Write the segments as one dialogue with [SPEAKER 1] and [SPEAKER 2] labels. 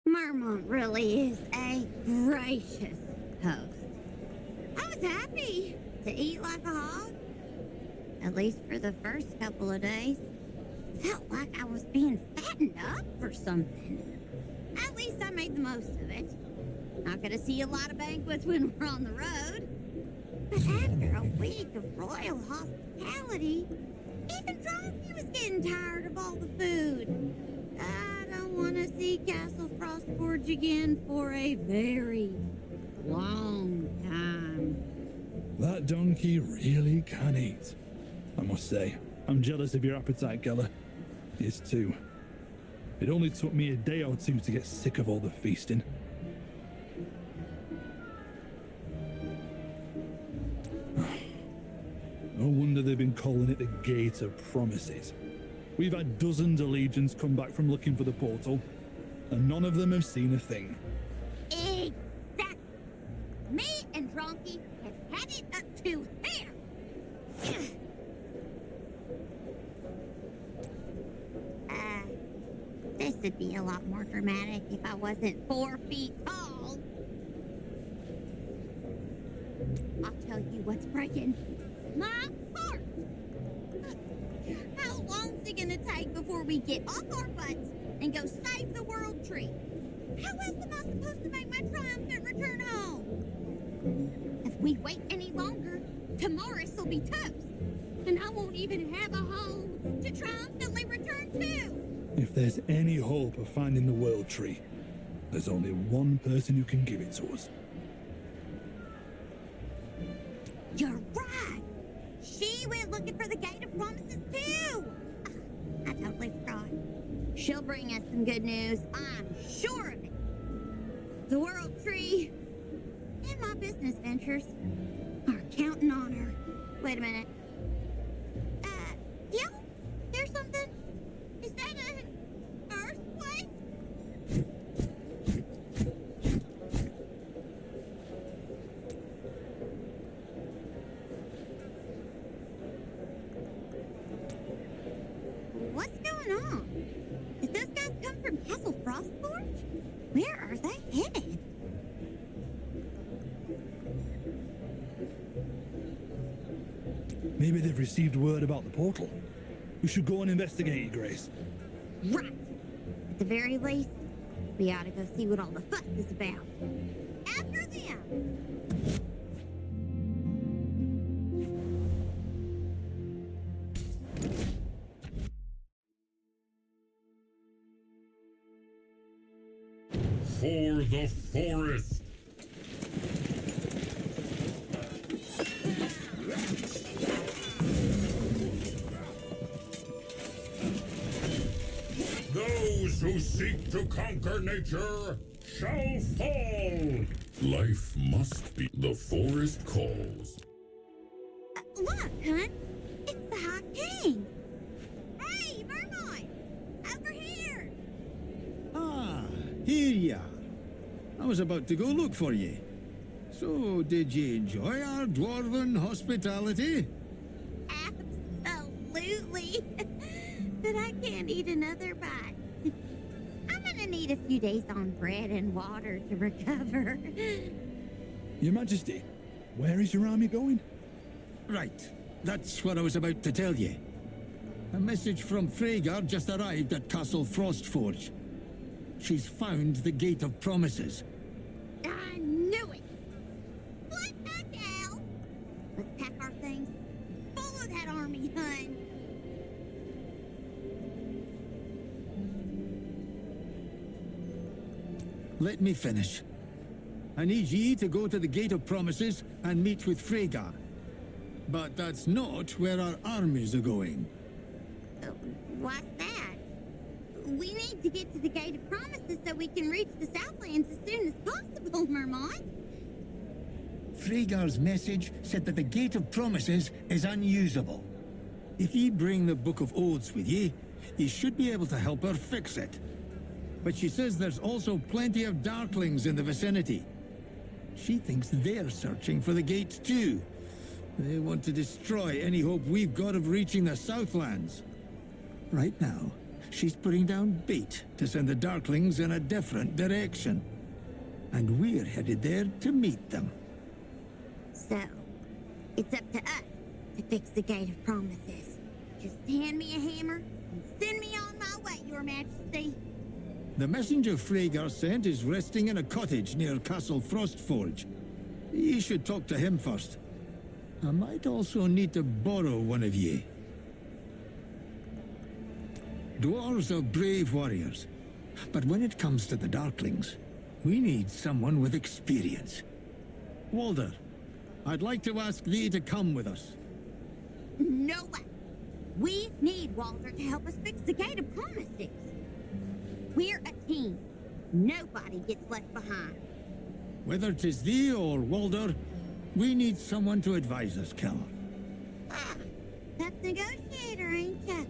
[SPEAKER 1] Marmont really is a gracious host. I was happy to eat like a hog, at least for the first couple of days. Felt like I was being fattened up for something. At least I made the most of it. Not gonna see a lot of banquets when we're on the road. But after a week of royal hospitality, even Drosky was getting tired of all the food. I don't want to see Castle Frostforge again for a very long time.
[SPEAKER 2] That donkey really can eat. I must say, I'm jealous of your appetite, Geller. His too. It only took me a day or two to get sick of all the feasting. No wonder they've been calling it the Gate of Promises. We've had dozens of legions come back from looking for the portal, and none of them have seen a thing.
[SPEAKER 1] Exactly. Me and Drosky have had it up to here. This would be a lot more dramatic if I wasn't 4 feet tall. I'll tell you what's breaking my heart. How long's it gonna take before we get off our butts and go save the world tree? How else am I supposed to make my triumphant return home? If we wait any longer, Tamaris will be toast, and I won't even have a home to triumphantly return to.
[SPEAKER 2] If there's any hope of finding the world tree, there's only one person who can give it to us.
[SPEAKER 1] You're right. She went looking for the Gate of Promises too. I totally forgot. She'll bring us some good news. I'm sure of it. The world tree and my business ventures are counting on her. Wait a minute. Yeah? There's something? Is that an earthquake? What's going on? Did those guys come from Castle Frostforge? Where are they headed?
[SPEAKER 2] Maybe they've received word about the portal. We should go and investigate, Grace.
[SPEAKER 1] Right. At the very least, we ought to go see what all the fuss is about. After them!
[SPEAKER 3] For the forest! Those who seek to conquer nature shall fall! Life must be. The forest calls.
[SPEAKER 1] Look, Hunt. It's the High King. Hey, Vermont! Over here!
[SPEAKER 4] Ah, here you are. I was about to go look for you. So, did you enjoy our dwarven hospitality?
[SPEAKER 1] Absolutely. But I can't eat another bite. I'm gonna need a few days on bread and water to recover.
[SPEAKER 2] Your Majesty, where is your army going?
[SPEAKER 4] Right, that's what I was about to tell you. A message from Freygar just arrived at Castle Frostforge. She's found the Gate of Promises.
[SPEAKER 1] I knew it! What the hell? Let's pack our things. Follow that army, hun.
[SPEAKER 4] Let me finish. I need ye to go to the Gate of Promises and meet with Freygar. But that's not where our armies are going.
[SPEAKER 1] What's that? We need to get to the Gate of Promises so we can reach the Southlands as soon as possible, Mermont.
[SPEAKER 4] Freygar's message said that the Gate of Promises is unusable. If ye bring the Book of Oaths with ye, ye should be able to help her fix it. but she says there's also plenty of Darklings in the vicinity. She thinks they're searching for the gate too. They want to destroy any hope we've got of reaching the Southlands. Right now, she's putting down bait to send the Darklings in a different direction. And we're headed there to meet them.
[SPEAKER 1] So, it's up to us to fix the Gate of Promises. Just hand me a hammer and send me on my way, Your Majesty.
[SPEAKER 4] The messenger Freygar sent is resting in a cottage near Castle Frostforge. You should talk to him first. I might also need to borrow one of ye. Dwarves are brave warriors, but when it comes to the Darklings, we need someone with experience. Walder, I'd like to ask thee to come with us.
[SPEAKER 1] No way. We need Walter to help us fix the Gate of Promises. We're a team. Nobody gets left behind.
[SPEAKER 4] Whether 'tis thee or Walder, we need someone to advise us, Keller.
[SPEAKER 1] Ah, tough negotiator, ain't ya?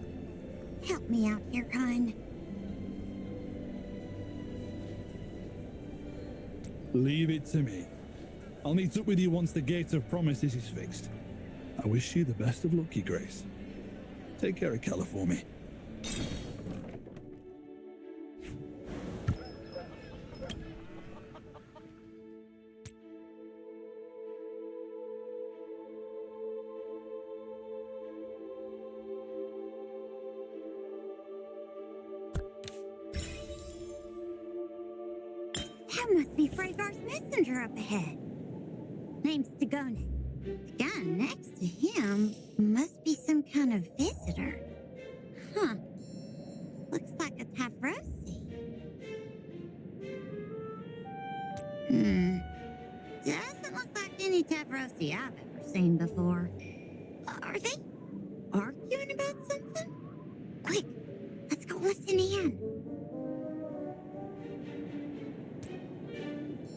[SPEAKER 1] Help me out here, hon.
[SPEAKER 2] Leave it to me. I'll meet up with you once the Gate of Promises is fixed. I wish you the best of luck, Your Grace. Take care of Keller for me.
[SPEAKER 1] That must be Freygar's messenger up ahead. Name's Dagonet. The guy next to him must be some kind of visitor. Huh. Looks like a Tamaris. Doesn't look like any Tamaris I've ever seen before. Are they arguing about something? Quick, let's go listen in.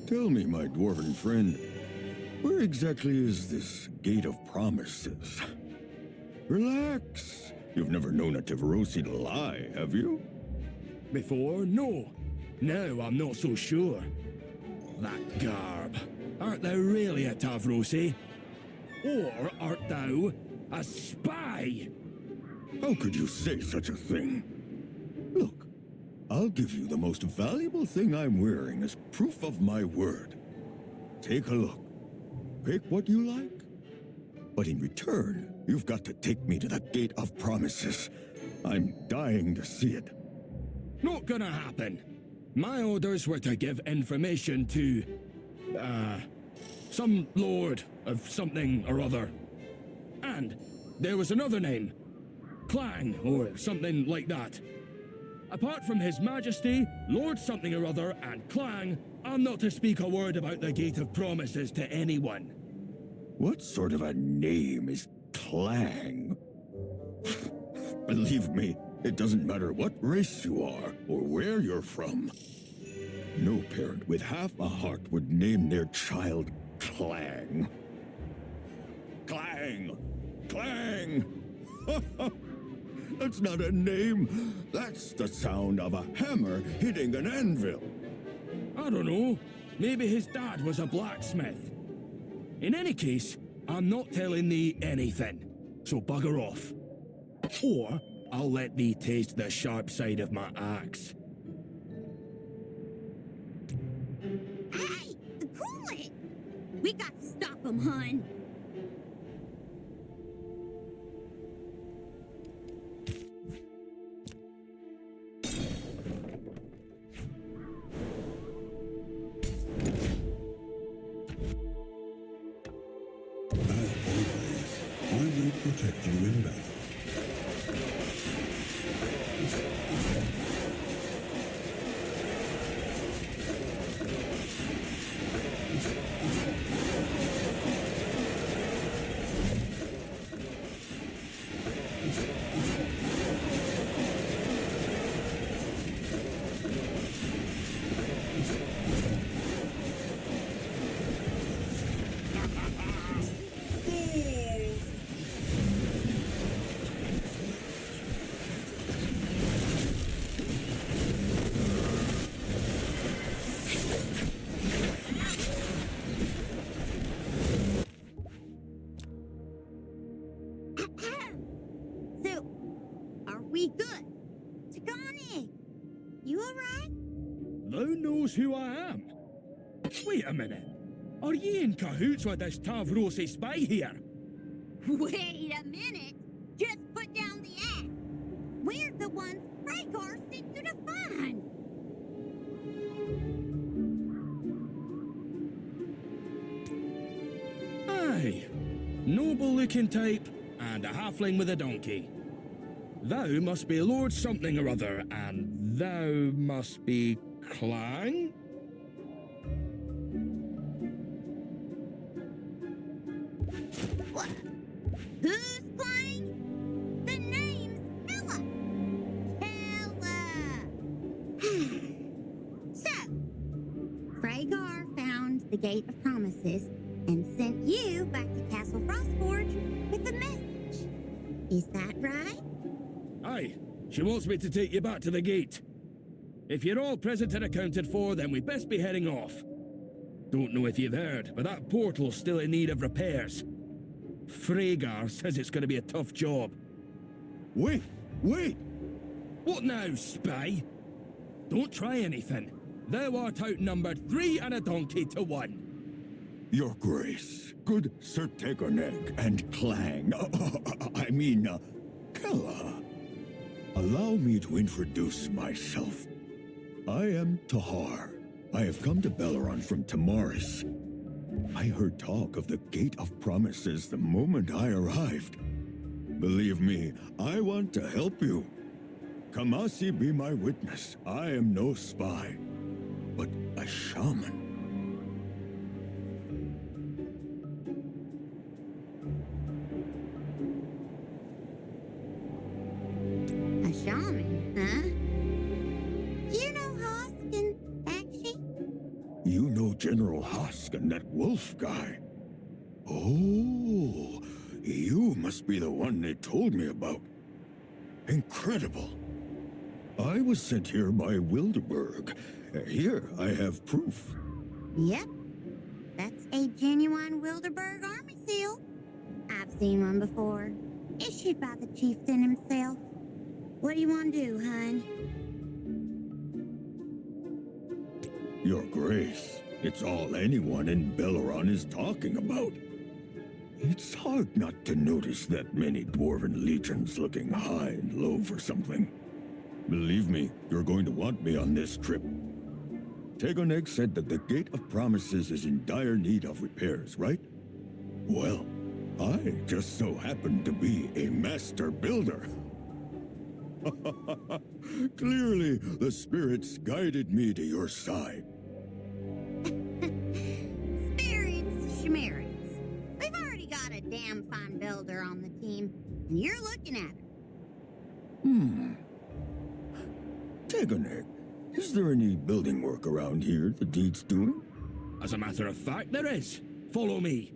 [SPEAKER 5] Tell me, my dwarven friend, where exactly is this Gate of Promises? Relax. You've never known a Tamarosi to lie, have you?
[SPEAKER 6] Before? No. Now I'm not so sure. That garb. Art thou really a Tavrosi? Or art thou a spy?
[SPEAKER 5] How could you say such a thing? Look, I'll give you the most valuable thing I'm wearing as proof of my word. Take a look. Pick what you like. But in return, you've got to take me to the Gate of Promises. I'm dying to see it.
[SPEAKER 6] Not gonna happen. My orders were to give information to, some lord of something or other. And there was another name. Clang, or something like that. Apart from His Majesty, Lord something or other, and Clang, I'm not to speak a word about the Gate of Promises to anyone.
[SPEAKER 5] What sort of a name is Clang? Believe me, it doesn't matter what race you are or where you're from. No parent with half a heart would name their child Clang. Clang! Clang! That's not a name. That's the sound of a hammer hitting an anvil.
[SPEAKER 6] I don't know. Maybe his dad was a blacksmith. In any case, I'm not telling thee anything, so bugger off. Or I'll let thee taste the sharp side of my axe.
[SPEAKER 1] Hey, cool it! We got to stop him, hon.
[SPEAKER 3] I will protect you in battle.
[SPEAKER 6] knows who I am. Wait a minute. Are ye in cahoots with this Tavrosi spy here?
[SPEAKER 1] Wait a minute. Just put down the axe. We're the ones Rhaegar sent you to find.
[SPEAKER 6] Aye. Noble-looking type, and a halfling with a donkey. Thou must be Lord something or other, and thou must be Clang?
[SPEAKER 1] What? Who's playing? The name's Ella. So, Rhaegar found the Gate of Promises and sent you back to Castle Frostforge with a message. Is that right?
[SPEAKER 6] Aye. She wants me to take you back to the gate. If you're all present and accounted for, then we'd best be heading off. Don't know if you've heard, but that portal's still in need of repairs. Rhaegar says it's going to be a tough job.
[SPEAKER 5] Wait!
[SPEAKER 6] What now, spy? Don't try anything. Thou art outnumbered 3 and a donkey to 1.
[SPEAKER 5] Your Grace, good Sir Tegoneg and Clang, Kella. Allow me to introduce myself. I am Tahar. I have come to Belleron from Tamaris. I heard talk of the Gate of Promises the moment I arrived. Believe me, I want to help you. Kamasi be my witness. I am no spy, but a shaman.
[SPEAKER 1] A shaman, huh? You know Hoskin, actually?
[SPEAKER 5] You know General Husk and that wolf guy? Oh, you must be the one they told me about. Incredible. I was sent here by Wilderberg. Here, I have proof.
[SPEAKER 1] Yep. That's a genuine Wilderberg army seal. I've seen one before. Issued by the chieftain himself. What do you want to do, hun?
[SPEAKER 5] Your Grace, it's all anyone in Belleron is talking about. It's hard not to notice that many dwarven legions looking high and low for something. Believe me, you're going to want me on this trip. Tegoneg said that the Gate of Promises is in dire need of repairs, right? Well, I just so happen to be a master builder. Clearly, the spirits guided me to your side.
[SPEAKER 1] Spirits, chimeras. We've already got a damn fine builder on the team, and you're looking at her.
[SPEAKER 5] Tegoneg, is there any building work around here the Deed's doing?
[SPEAKER 6] As a matter of fact, there is. Follow me.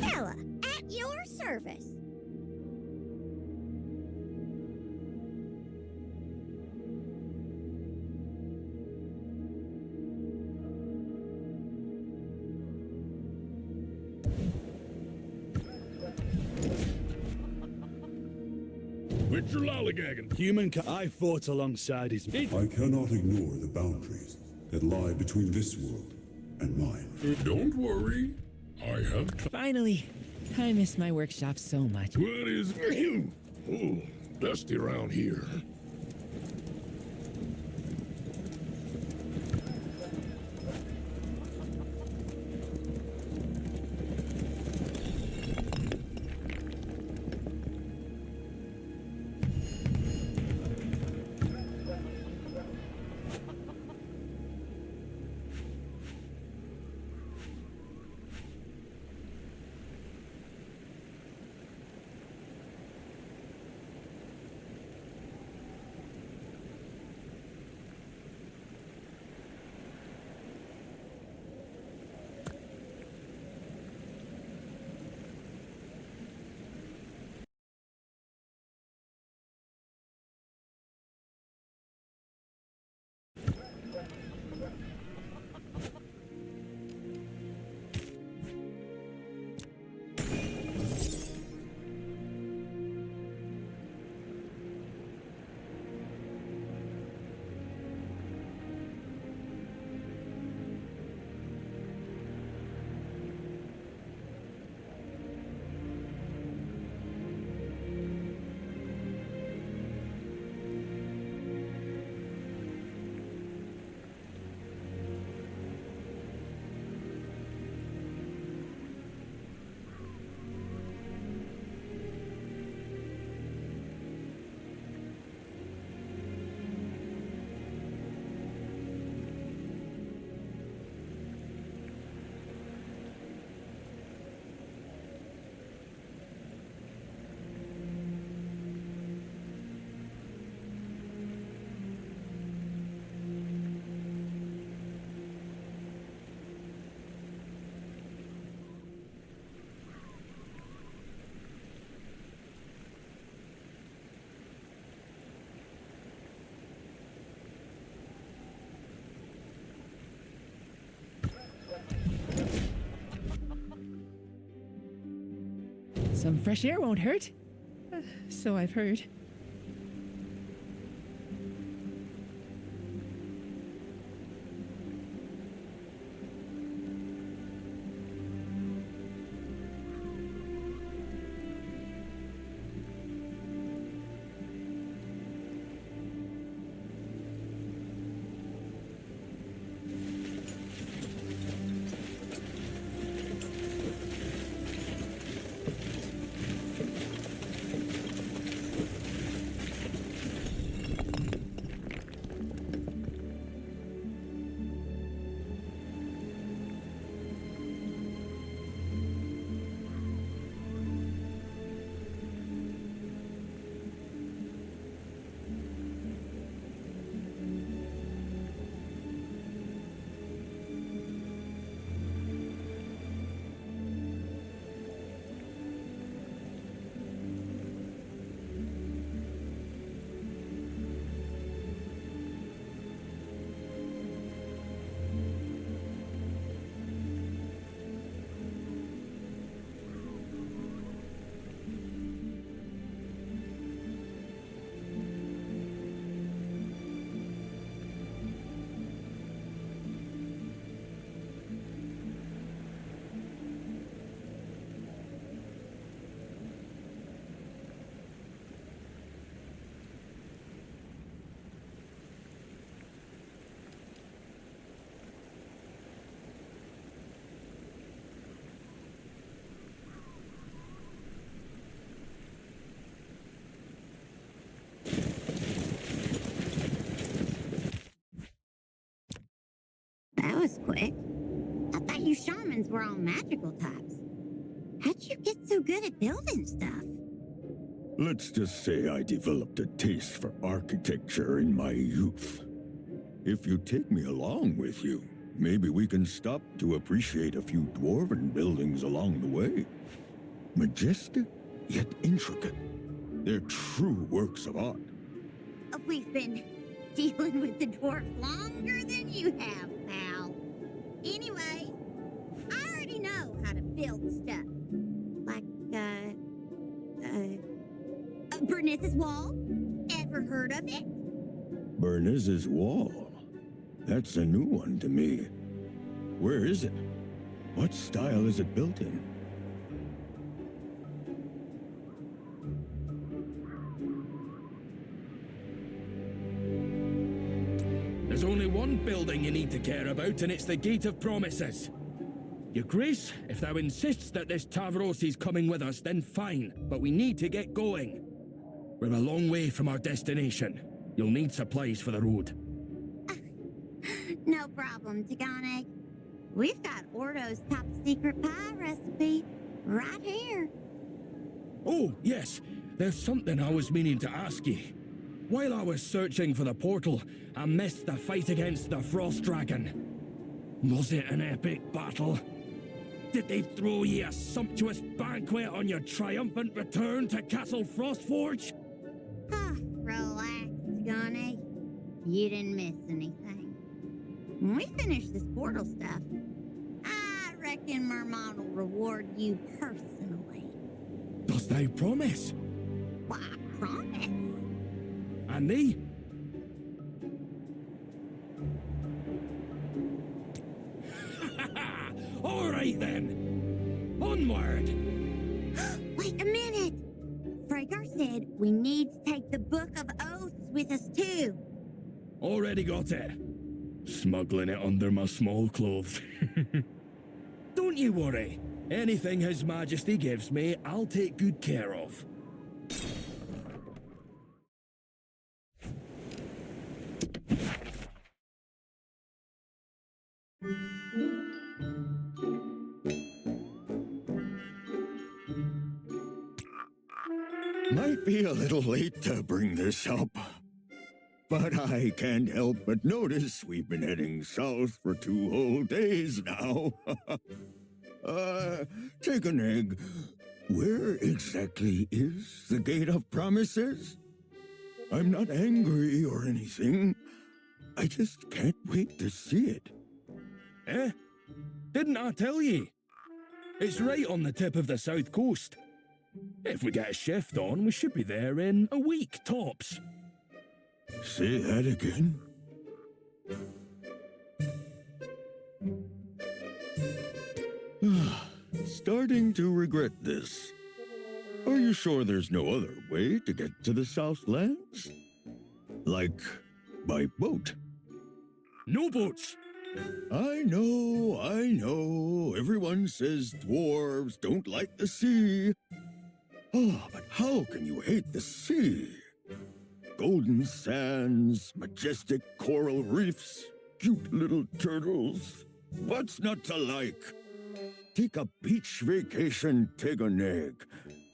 [SPEAKER 1] Ella, at your service.
[SPEAKER 3] Quit your lollygagging.
[SPEAKER 2] I fought alongside his men.
[SPEAKER 7] I cannot ignore the boundaries that lie between this world and mine.
[SPEAKER 3] Don't worry. I have
[SPEAKER 8] Finally! I miss my workshop so much.
[SPEAKER 3] What is... Oh, dusty around here.
[SPEAKER 8] Some fresh air won't hurt. So I've heard.
[SPEAKER 1] That was quick. I thought you shamans were all magical types. How'd you get so good at building stuff?
[SPEAKER 5] Let's just say I developed a taste for architecture in my youth. If you take me along with you, maybe we can stop to appreciate a few dwarven buildings along the way. Majestic, yet intricate. They're true works of art.
[SPEAKER 1] We've been dealing with the dwarf longer than you have, pal. Anyway, I already know how to build stuff. Like, Berniz's Wall. Ever heard of it?
[SPEAKER 5] Berniz's Wall? That's a new one to me. Where is it? What style is it built in?
[SPEAKER 6] There's only one building you need to care about, and it's the Gate of Promises. Your Grace, if thou insists that this Tamaris is coming with us, then fine, but we need to get going. We're a long way from our destination. You'll need supplies for the road.
[SPEAKER 1] No problem, Tagane. We've got Ordo's top secret pie recipe right here.
[SPEAKER 6] Oh, yes. There's something I was meaning to ask you. While I was searching for the portal, I missed the fight against the Frost Dragon. Was it an epic battle? Did they throw ye a sumptuous banquet on your triumphant return to Castle Frostforge?
[SPEAKER 1] Relax, Tagane. You didn't miss anything. When we finish this portal stuff, I reckon Mermon will reward you personally.
[SPEAKER 6] Does thou promise?
[SPEAKER 1] Why, I promise.
[SPEAKER 6] And thee? All right then. Onward!
[SPEAKER 1] Wait a minute! Fragar said we need to take the Book of Oaths with us too.
[SPEAKER 6] Already got it. Smuggling it under my small clothes. Don't you worry. Anything His Majesty gives me, I'll take good care of.
[SPEAKER 5] Might be a little late to bring this up, but I can't help but notice we've been heading south for 2 whole days now. Take an egg. Where exactly is the Gate of Promises? I'm not angry or anything. I just can't wait to see it.
[SPEAKER 6] Eh? Didn't I tell ye? It's right on the tip of the south coast. If we get a shift on, we should be there in a week, tops.
[SPEAKER 5] Say that again? Starting to regret this. Are you sure there's no other way to get to the Southlands? Like, by boat?
[SPEAKER 6] No boats.
[SPEAKER 5] I know. Everyone says dwarves don't like the sea. Oh, but how can you hate the sea? Golden sands, majestic coral reefs, cute little turtles. What's not to like? Take a beach vacation, take an egg.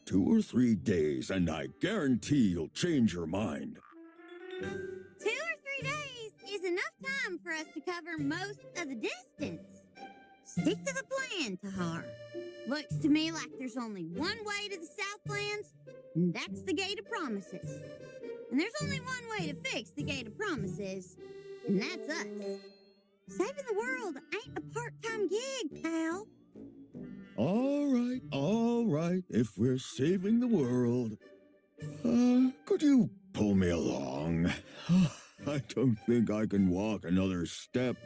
[SPEAKER 5] 2 or 3 days, and I guarantee you'll change your mind.
[SPEAKER 1] 2 or 3 days is enough time for us to cover most of the distance. Stick to the plan, Tahar. Looks to me like there's only one way to the Southlands, and that's the Gate of Promises. And there's only one way to fix the Gate of Promises, and that's us. Saving the world ain't a part-time gig, pal.
[SPEAKER 5] All right, if we're saving the world. Could you pull me along? I don't think I can walk another step.